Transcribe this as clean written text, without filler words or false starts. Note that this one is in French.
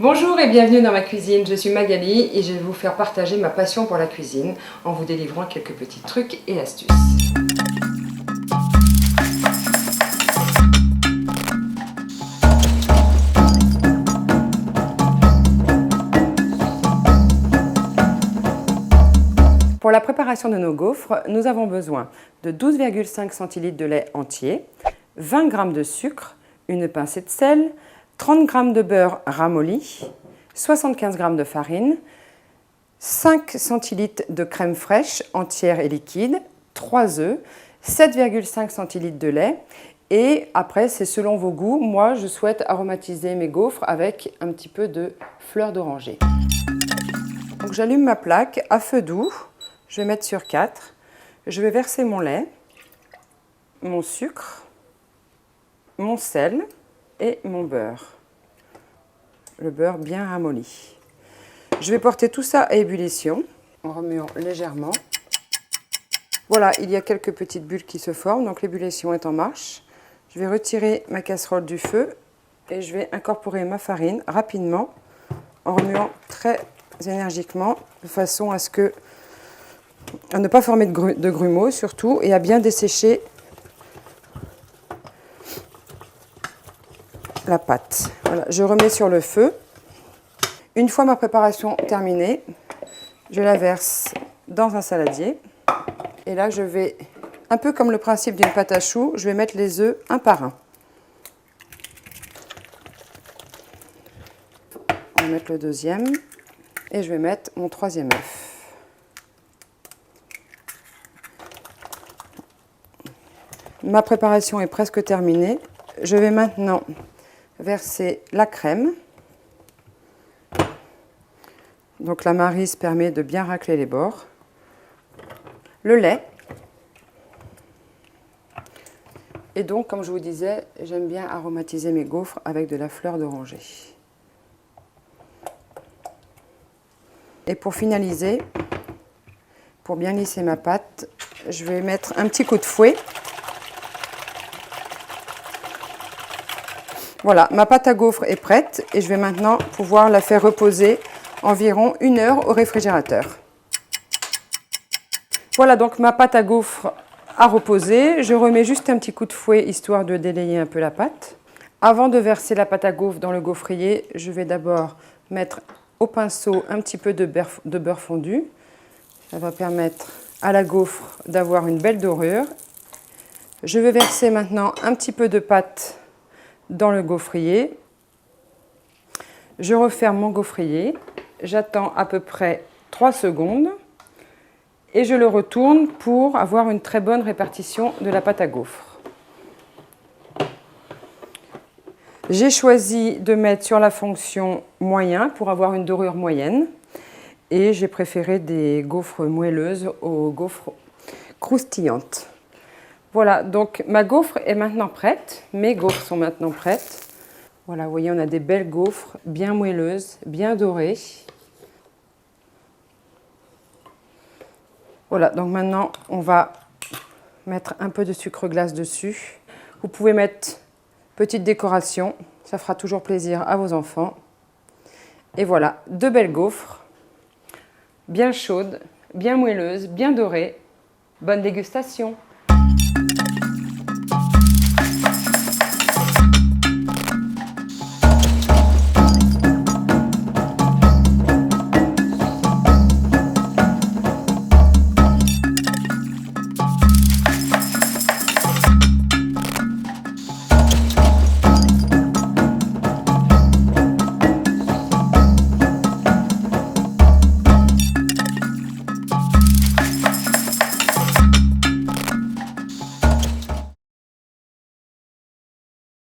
Bonjour et bienvenue dans ma cuisine, je suis Magali et je vais vous faire partager ma passion pour la cuisine en vous délivrant quelques petits trucs et astuces. Pour la préparation de nos gaufres, nous avons besoin de 12,5 centilitres de lait entier, 20 g de sucre, une pincée de sel, 30 g de beurre ramolli, 75 g de farine, 5 centilitres de crème fraîche entière et liquide, 3 œufs, 7,5 centilitres de lait et après c'est selon vos goûts. Moi je souhaite aromatiser mes gaufres avec un petit peu de fleur d'oranger. Donc j'allume ma plaque à feu doux, je vais mettre sur 4, je vais verser mon lait, mon sucre, mon sel et mon beurre. Le beurre bien ramolli. Je vais porter tout ça à ébullition en remuant légèrement. Voilà, il y a quelques petites bulles qui se forment, donc l'ébullition est en marche. Je vais retirer ma casserole du feu et je vais incorporer ma farine rapidement en remuant très énergiquement de façon à ne pas former de grumeaux surtout et à bien dessécher la pâte. Voilà, je remets sur le feu. Une fois ma préparation terminée, je la verse dans un saladier. Et là, je vais, un peu comme le principe d'une pâte à choux, je vais mettre les œufs un par un. On va mettre le deuxième et je vais mettre mon troisième œuf. Ma préparation est presque terminée. Je vais maintenant verser la crème. Donc la maryse permet de bien racler les bords. Le lait. Et donc, comme je vous disais, j'aime bien aromatiser mes gaufres avec de la fleur d'oranger. Et pour finaliser, pour bien lisser ma pâte, je vais mettre un petit coup de fouet. Voilà, ma pâte à gaufres est prête et je vais maintenant pouvoir la faire reposer environ 1 heure au réfrigérateur. Voilà donc ma pâte à gaufres a reposé. Je remets juste un petit coup de fouet histoire de délayer un peu la pâte. Avant de verser la pâte à gaufres dans le gaufrier, je vais d'abord mettre au pinceau un petit peu de beurre fondu. Ça va permettre à la gaufre d'avoir une belle dorure. Je vais verser maintenant un petit peu de pâte dans le gaufrier. Je referme mon gaufrier. J'attends à peu près 3 secondes et je le retourne pour avoir une très bonne répartition de la pâte à gaufres. J'ai choisi de mettre sur la fonction moyen pour avoir une dorure moyenne et j'ai préféré des gaufres moelleuses aux gaufres croustillantes. Voilà, donc ma gaufre est maintenant prête, mes gaufres sont maintenant prêtes. Voilà, vous voyez, on a des belles gaufres bien moelleuses, bien dorées. Voilà, donc maintenant, on va mettre un peu de sucre glace dessus. Vous pouvez mettre petite décoration, ça fera toujours plaisir à vos enfants. Et voilà, 2 belles gaufres, bien chaudes, bien moelleuses, bien dorées. Bonne dégustation!